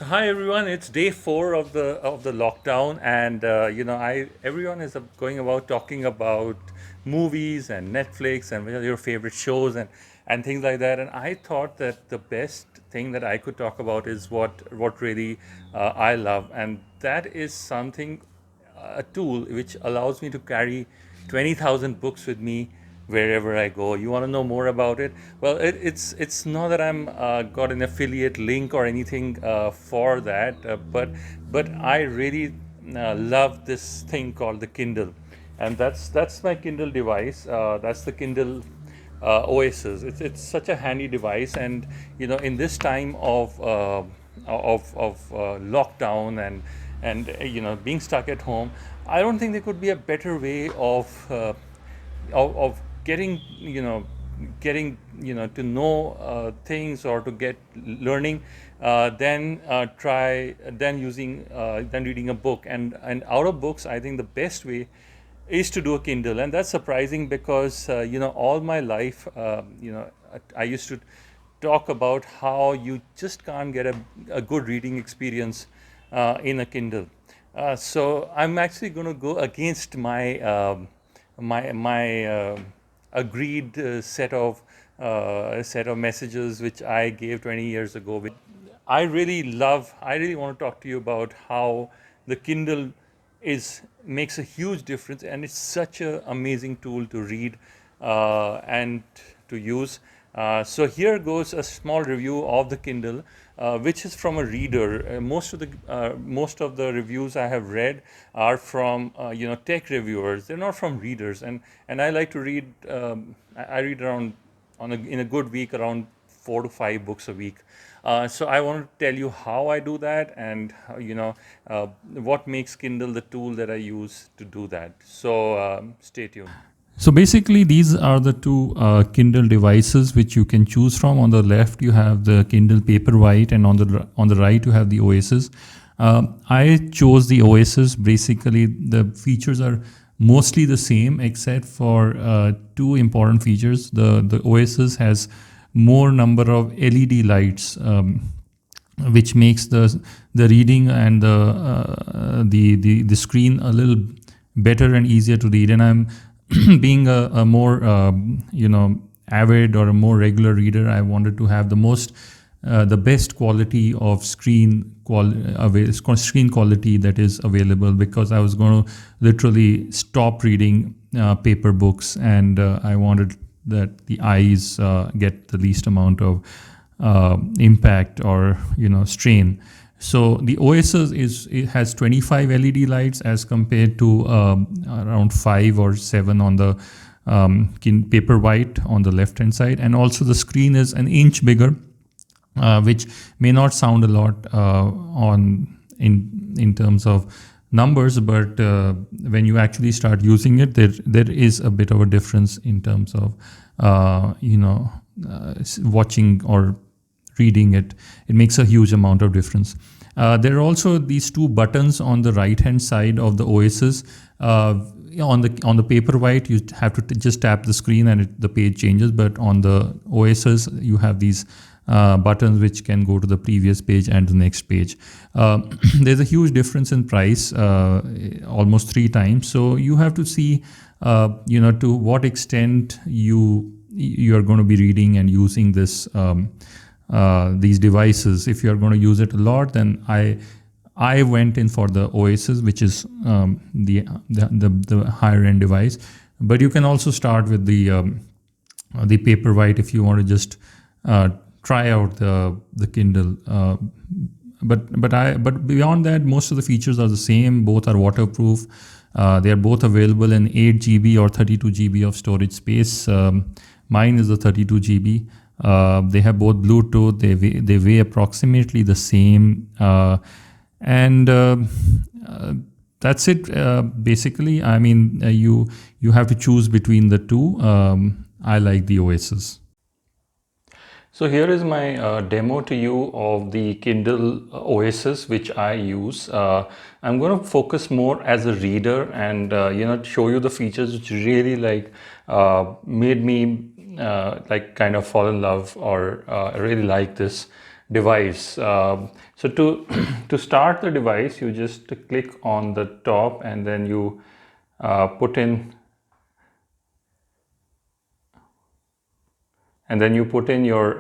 So hi everyone, it's day 4 of the lockdown, and I everyone is going about talking about movies and Netflix and what are your favorite shows and things like that. And I thought that the best thing that I could talk about is what really I love, and that is something, a tool which allows me to carry 20,000 books with me wherever I go. You want to know more about it? Well, it's not that I'm got an affiliate link or anything for that, but I really love this thing called the Kindle, and that's my Kindle device. That's the Kindle Oasis. It's such a handy device, and in this time of lockdown and being stuck at home, I don't think there could be a better way of getting to know things or to get learning, than using than reading a book. And out of books, I think the best way is to do a Kindle. And that's surprising because all my life, I used to talk about how you just can't get a good reading experience in a Kindle. So I'm actually going to go against my agreed set of messages which I gave 20 years ago. I really want to talk to you about how the Kindle is makes a huge difference, and it's such an amazing tool to read and to use. So here goes a small review of the Kindle, which is from a reader. Most of the reviews I have read are from tech reviewers. They're not from readers, and I like to read. I read around in a good week around 4 to 5 books a week. So I want to tell you how I do that, and what makes Kindle the tool that I use to do that. So stay tuned. So basically, these are the two Kindle devices which you can choose from. On the left, you have the Kindle Paperwhite, and on the right, you have the Oasis. I chose the Oasis. Basically, the features are mostly the same, except for two important features. The Oasis has more number of LED lights, which makes the reading and the screen a little better and easier to read. And I'm being a more avid or a more regular reader, I wanted to have the best quality of screen quality that is available, because I was going to literally stop reading paper books, and I wanted that the eyes get the least amount of impact or strain. So the Oasis it has 25 LED lights as compared to around 5 or 7 on the Paperwhite on the left hand side, and also the screen is an inch bigger, which may not sound a lot in terms of numbers, but when you actually start using it, there is a bit of a difference in terms of watching or reading it. It makes a huge amount of difference. There are also these two buttons on the right hand side of the Oasis. On the Paperwhite, you have to just tap the screen and the page changes, but on the Oasis you have these buttons which can go to the previous page and the next page. There's a huge difference in price, almost 3 times. So you have to see to what extent you are going to be reading and using these devices. If you are going to use it a lot, then I went in for the Oasis, which is the higher end device. But you can also start with the Paperwhite if you want to just try out the Kindle. But beyond that, most of the features are the same. Both are waterproof. They are both available in 8 GB or 32 GB of storage space. Mine is the 32 GB. They have both Bluetooth. They weigh approximately the same, and that's it. Basically, I mean, you have to choose between the two. I like the Oasis. So here is my demo to you of the Kindle Oasis, which I use. I'm going to focus more as a reader and show you the features which really made me kind of fall in love or really like this device. So to to start the device, you just click on the top, and then you put in your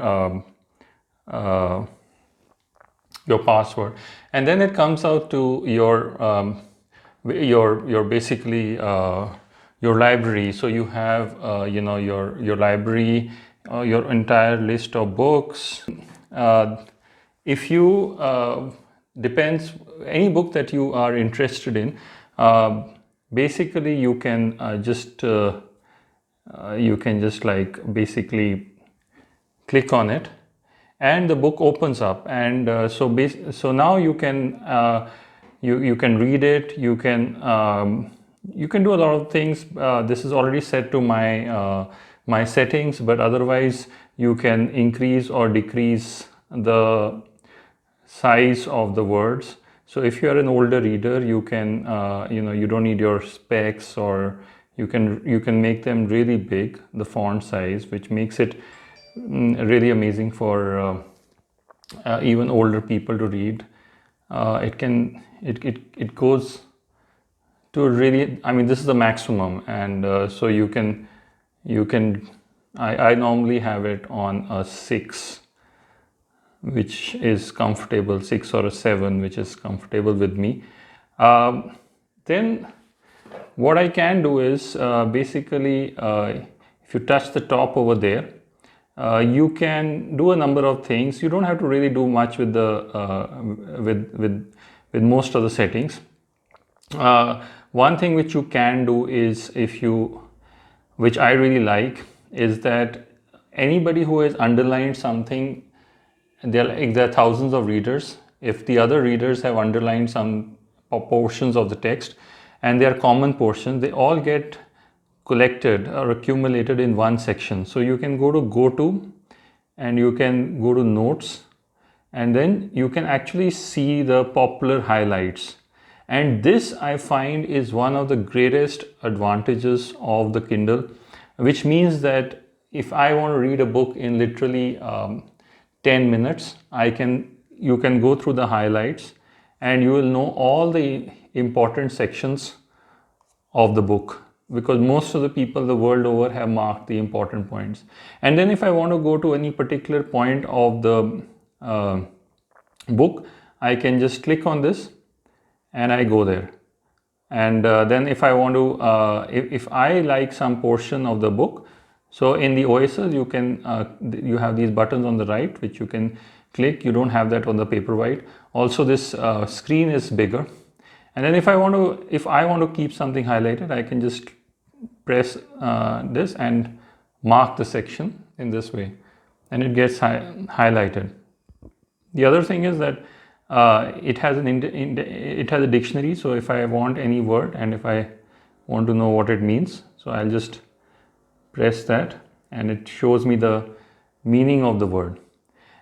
password, and then it comes out to your basically your library. So you have your library, your entire list of books. If you depends any book that you are interested in, basically you can just like basically click on it, and the book opens up, and so now you can you can read it, you can do a lot of things. This is already set to my settings, but otherwise you can increase or decrease the size of the words. So if you are an older reader, you can you don't need your specs, or you can make them really big, the font size, which makes it really amazing for even older people to read. It goes to really, I mean, this is the maximum, and so I normally have it on a 6, which is comfortable, 6 or a 7, which is comfortable with me. Then what I can do is basically if you touch the top over there, you can do a number of things. You don't have to really do much with with most of the settings. One thing which you can do is, which I really like, is that anybody who has underlined something, there are thousands of readers. If the other readers have underlined some portions of the text, and they are common portions, they all get collected or accumulated in one section. So you can go to, and you can go to notes, and then you can actually see the popular highlights. And this, I find, is one of the greatest advantages of the Kindle, which means that if I want to read a book in literally 10 minutes, you can go through the highlights, and you will know all the important sections of the book, because most of the people the world over have marked the important points. And then if I want to go to any particular point of the book, I can just click on this, and I go there. And then if I want to if I like some portion of the book, so in the Oasis you have these buttons on the right which you can click. You don't have that on the Paperwhite. Also, this screen is bigger. And then if I want to keep something highlighted, I can just press this and mark the section in this way, and it gets highlighted. The other thing is that it has a dictionary. So if I want any word, and if I want to know what it means, so I'll just press that, and it shows me the meaning of the word.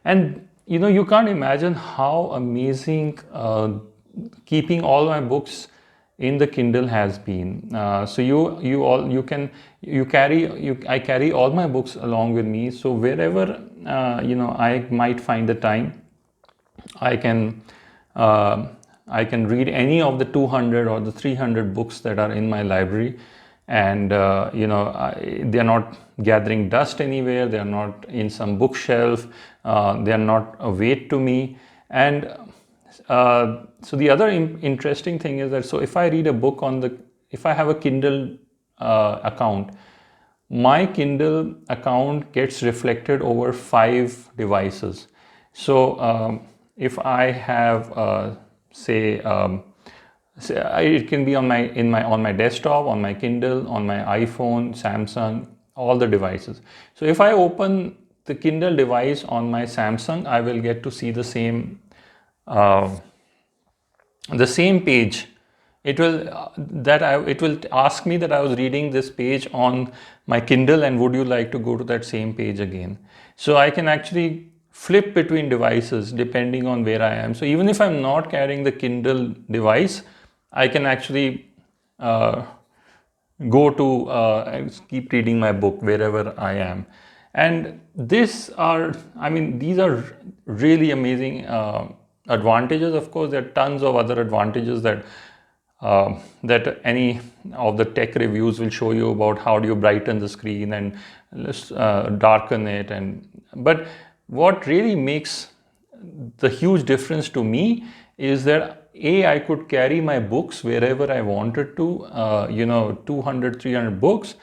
And you can't imagine how amazing keeping all my books in the Kindle has been. So I carry all my books along with me. So wherever I might find the time, I can read any of the 200 or the 300 books that are in my library, and they are not gathering dust anywhere. They are not in some bookshelf. They are not a weight to me. And so the other interesting thing is that, so if I read a book if I have a Kindle account, my Kindle account gets reflected over 5 devices. So if I have say it can be on my desktop, on my Kindle, on my iPhone, Samsung, all the devices. So if I open the Kindle device on my Samsung, I will get to see the same page. It will ask me that I was reading this page on my Kindle, and would you like to go to that same page again? So I can actually flip between devices depending on where I am. So even if I'm not carrying the Kindle device, I can actually go to keep reading my book wherever I am. And these are really amazing advantages. Of course, there are tons of other advantages that any of the tech reviews will show you about how do you brighten the screen and darken it. But what really makes the huge difference to me is that I could carry my books wherever I wanted to, 200, 300 books.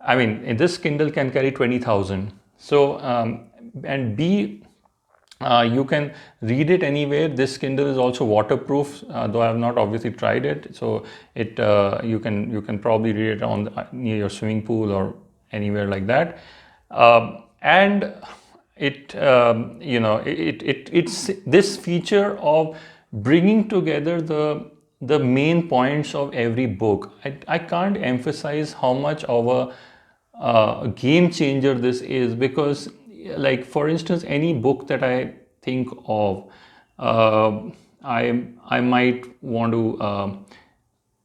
I mean, this Kindle can carry 20,000. So, and B, you can read it anywhere. This Kindle is also waterproof, though I have not obviously tried it. So you can probably read it near your swimming pool or anywhere like that. And it's this feature of bringing together the main points of every book. I can't emphasize how much of a game changer this is, because, like, for instance, any book that I think of, I might want to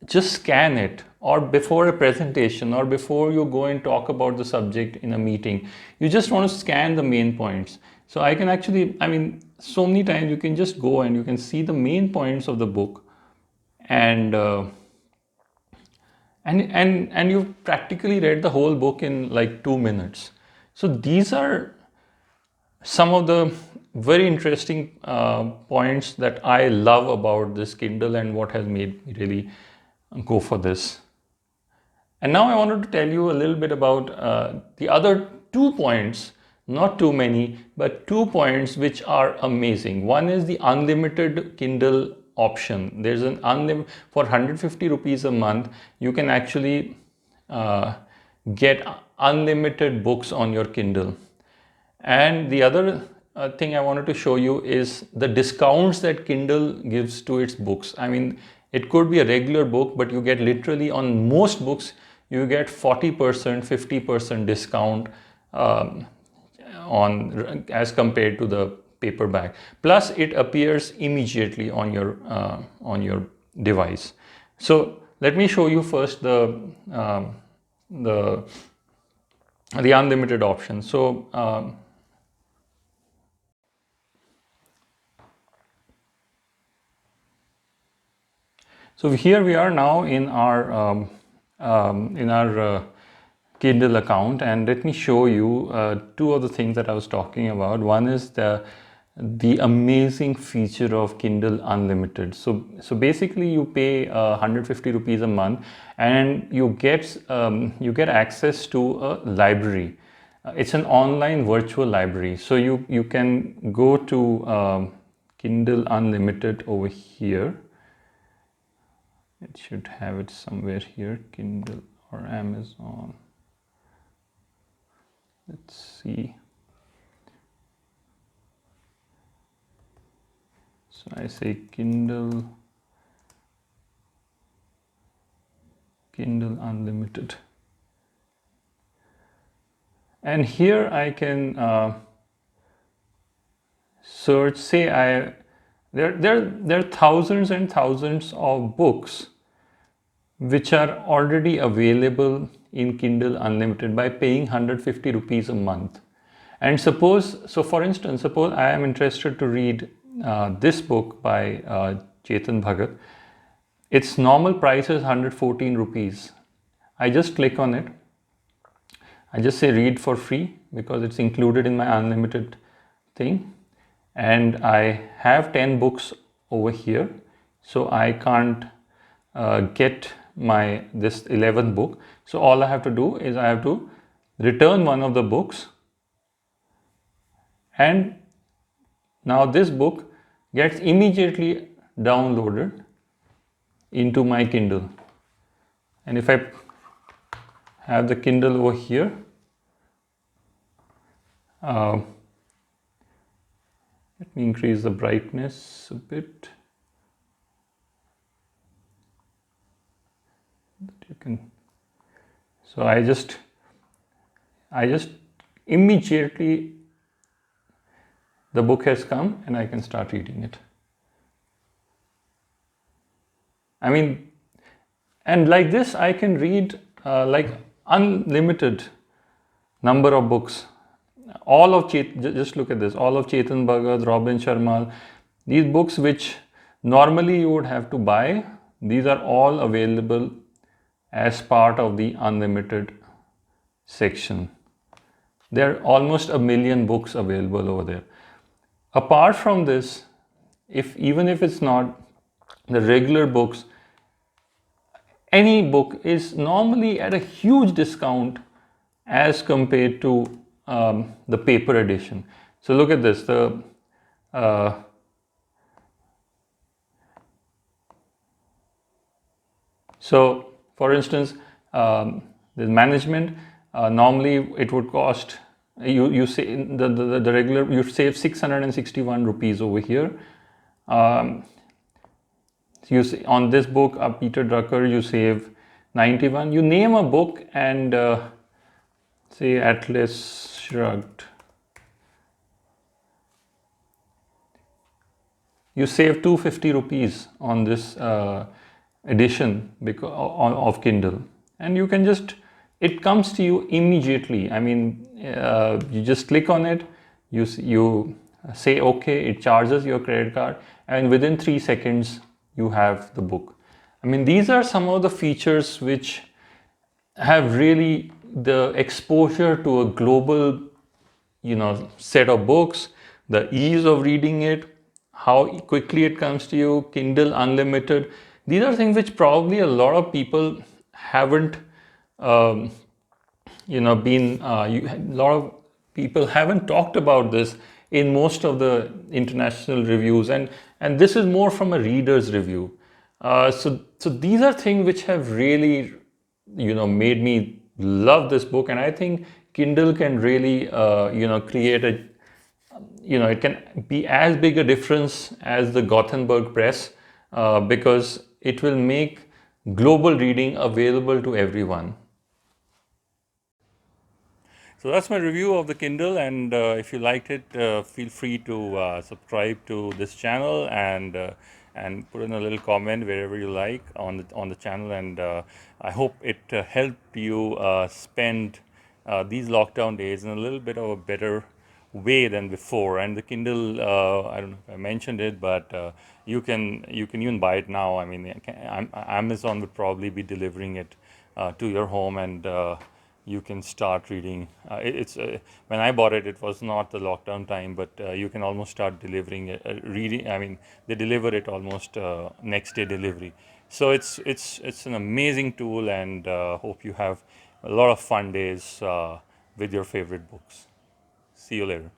just scan it, or before a presentation, or before you go and talk about the subject in a meeting, you just want to scan the main points. So I can actually, so many times you can just go and you can see the main points of the book, and you've practically read the whole book in like 2 minutes. So these are some of the very interesting points that I love about this Kindle, and what has made me really go for this. And now I wanted to tell you a little bit about the other 2 points, not too many, but 2 points which are amazing. One is the unlimited Kindle option. There's an unlimited, for 150 rupees a month, you can actually get unlimited books on your Kindle. And the other thing I wanted to show you is the discounts that Kindle gives to its books. I mean, it could be a regular book, but you get literally, on most books, you get 40%, 50% discount on as compared to the paperback. Plus, it appears immediately on your device. So let me show you first the unlimited option. So here we are now in our Kindle account, and let me show you two of the things that I was talking about. One is the amazing feature of Kindle Unlimited. So basically, you pay 150 rupees a month, and you get access to a library. It's an online virtual library. So you can go to Kindle Unlimited over here. It should have it somewhere here, Kindle or Amazon. Let's see. So I say Kindle Unlimited. And here I can search, say there are thousands and thousands of books which are already available in Kindle Unlimited by paying 150 rupees a month. And for instance, suppose I am interested to read this book by Chetan Bhagat. Its normal price is 114 rupees. I just click on it. I just say read for free because it's included in my unlimited thing. And I have 10 books over here. So I can't get this 11th book. So all I have to do is I have to return one of the books, and now this book gets immediately downloaded into my Kindle. And if I have the Kindle over here, let me increase the brightness a bit. You can. So I just immediately, the book has come and I can start reading it. I mean, and like this, I can read like unlimited number of books. all of just look at this, all of Chetan Bhagat, Robin Sharma, these books which normally you would have to buy, these are all available as part of the unlimited section. There are almost 1 million books available over there. Apart from this, even if it's not the regular books, any book is normally at a huge discount as compared to the paper edition. So look at this, uh, so for instance, the management, normally it would cost, you say the regular, you save 661 rupees over here. You see, on this book, Peter Drucker, you save 91. You name a book and say Atlas Shrugged, you save 250 rupees on this edition of Kindle, and you can just, it comes to you immediately. I mean, you just click on it, you say okay, it charges your credit card, and within 3 seconds you have the book. I mean, these are some of the features which have really the exposure to a global, set of books, the ease of reading it, how quickly it comes to you, Kindle Unlimited. These are things which probably a lot of people haven't, um, a lot of people haven't talked about this in most of the international reviews, and this is more from a reader's review. So these are things which have really, made me love this book, and I think Kindle can really, create a, it can be as big a difference as the Gothenburg Press, because it will make global reading available to everyone. So that's my review of the Kindle, and if you liked it, feel free to subscribe to this channel and put in a little comment wherever you like on the channel. And I hope it helped you spend these lockdown days in a little bit of a better way than before. And the Kindle, I don't know if I mentioned it, but you can even buy it now. I mean, Amazon would probably be delivering it to your home, and you can start reading. When I bought it, it was not the lockdown time, but you can almost start delivering reading. I mean, they deliver it almost next day delivery. So it's an amazing tool, and hope you have a lot of fun days with your favorite books. See you later.